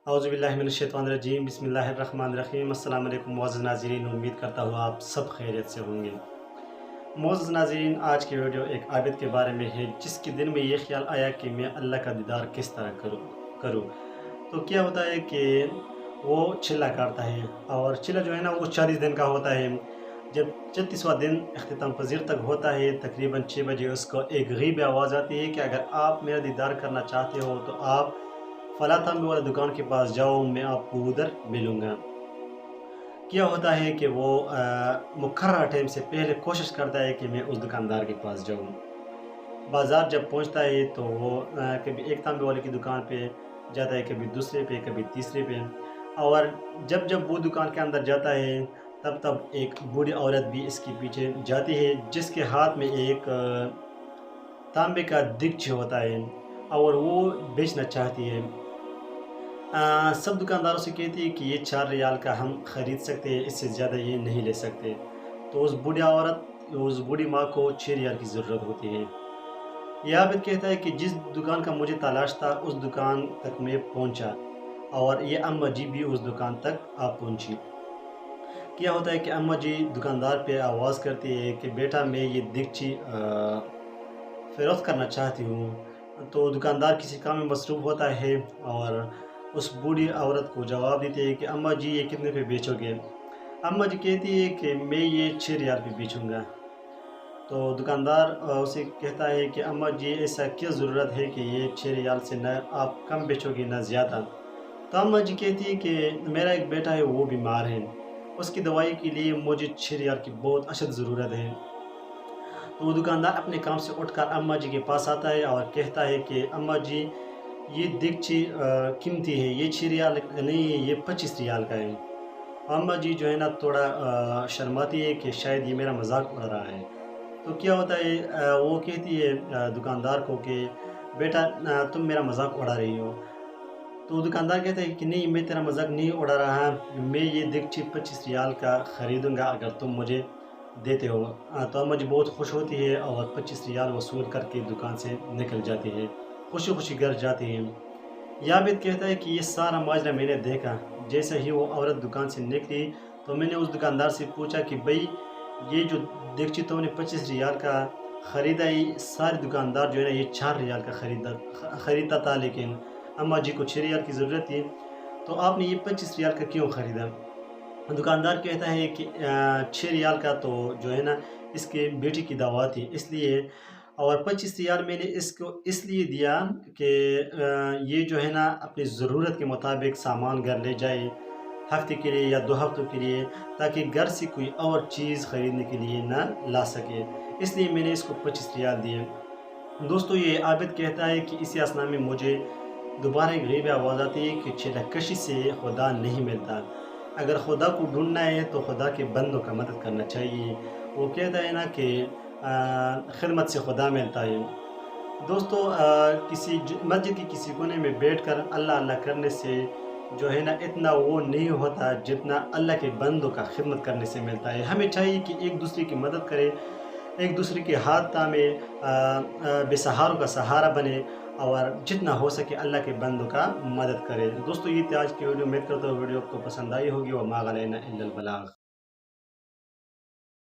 औज़ुबिल्लाहिमिनश्शैतानिर्रजीम बिस्मिल्लाहिर्रहमानिर्रहीम। अस्सलाम वालेकुम मुअज़्ज़ज़ नाज़रीन, उम्मीद करता हूँ आप सब खैरियत से होंगे। मुअज़्ज़ज़ नाज़रीन, आज की वीडियो एक आबिद के बारे में है जिसके दिल में ये ख्याल आया कि मैं अल्लाह का दीदार किस तरह करूँ। तो क्या होता है कि वो चिल्ला करता है, और चिल्ला जो है ना वो 40 दिन का होता है। जब 34वां दिन इख्तिताम पज़ीर तक होता है, तकरीबन 6 बजे उसको एक गरीब आवाज़ आती है कि अगर आप मेरा दीदार करना चाहते हो तो आप फला तांबे वाला दुकान के पास जाओ, मैं आपको उधर मिलूँगा। क्या होता है कि वो मुकर्रर टाइम से पहले कोशिश करता है कि मैं उस दुकानदार के पास जाऊँ। बाज़ार जब पहुँचता है तो वो कभी एक तांबे वाले की दुकान पे जाता है, कभी दूसरे पे, कभी तीसरे पे। और जब जब वो दुकान के अंदर जाता है तब तब एक बूढ़ी औरत भी इसके पीछे जाती है, जिसके हाथ में एक तांबे का दिग्च होता है और वो बेचना चाहती है। सब दुकानदारों से कहती है कि ये 4 रियाल का हम ख़रीद सकते हैं, इससे ज़्यादा ये नहीं ले सकते। तो उस बूढ़ी माँ को 6 रियाल की ज़रूरत होती है। ये आबिद कहता है कि जिस दुकान का मुझे तलाश था उस दुकान तक मैं पहुंचा, और ये अम्मा जी भी उस दुकान तक आ पहुंची। क्या होता है कि अम्मा जी दुकानदार पे आवाज़ करती है कि बेटा, मैं ये दिगची फ़रोख्त करना चाहती हूँ। तो दुकानदार किसी काम में मसरूफ़ होता है और उस बूढ़ी औरत को जवाब देती है कि अम्मा जी ये कितने पे बेचोगे? अम्मा जी कहती है कि मैं ये 6 रियाल पे बेचूँगा। तो दुकानदार उसे कहता है कि अम्मा जी ऐसा क्या ज़रूरत है कि ये 6 रियाल से न आप कम बेचोगे न ज़्यादा। तो अम्मा जी कहती है कि मेरा एक बेटा है, वो बीमार है, उसकी दवाई के लिए मुझे 6 रियाल की बहुत अशद ज़रूरत है। तो वो दुकानदार अपने काम से उठकर अम्मा जी के पास आता है और कहता है कि अम्मा जी ये देगची कीमती है, ये 6 रियाल का नहीं है, ये 25 रियाल का है। अम्मा जी जो है ना थोड़ा शर्माती है कि शायद ये मेरा मजाक उड़ा रहा है। तो क्या होता है, वो कहती है दुकानदार को कि बेटा, तुम मेरा मजाक उड़ा रही हो। तो दुकानदार कहता है कि नहीं, मैं तेरा मजाक नहीं उड़ा रहा, मैं ये देगची 25 रियाल का ख़रीदूँगा अगर तुम मुझे देते हो। तो अम्मा जी बहुत खुश होती है और 25 रियाल वसूल करके दुकान से निकल जाती है, खुशी खुशी घर जाती है। याबिद कहता है कि ये सारा माजरा मैंने देखा। जैसे ही वो औरत दुकान से निकली तो मैंने उस दुकानदार से पूछा कि भाई, ये जो देगची तुमने 25 रियाल का ख़रीदा, ये सारे दुकानदार जो है ना ये 4 रियाल का ख़रीदता था, लेकिन अम्मा जी को 6 रियाल की ज़रूरत थी, तो आपने ये 25 रियाल का क्यों ख़रीदा? दुकानदार कहता है कि 6 रियाल का तो जो है ना इसके बेटी की दवा थी इसलिए, और 25 रियाल मैंने इसको इसलिए दिया कि ये जो है ना अपनी ज़रूरत के मुताबिक सामान घर ले जाए, हफ्ते के लिए या 2 हफ्तों के लिए, ताकि घर से कोई और चीज़ ख़रीदने के लिए ना ला सके, इसलिए मैंने इसको 25 रियाल दिए। दोस्तों, ये आबिद कहता है कि इसी असना में मुझे दोबारा एक गरीब आवाज़ आती है कि चिल्लाकशी से खुदा नहीं मिलता। अगर खुदा को ढूंढना है तो खुदा के बंदों का मदद करना चाहिए। वो कहता है ना कि खिदमत से खुदा मिलता है। दोस्तों, किसी मस्जिद के किसी कोने में बैठकर अल्लाह अल्लाह करने से जो है ना इतना वो नहीं होता जितना अल्लाह के बंदों का खिदमत करने से मिलता है। हमें चाहिए कि एक दूसरे की मदद करें, एक दूसरे के हाथ थामे, बेसहारों का सहारा बने, और जितना हो सके अल्लाह के बंदों का मदद करें। दोस्तों, ये थी आज की वीडियो। उम्मीद करता हूँ वीडियो आपको पसंद आई होगी। और मा अलैना इल्लल बलाग।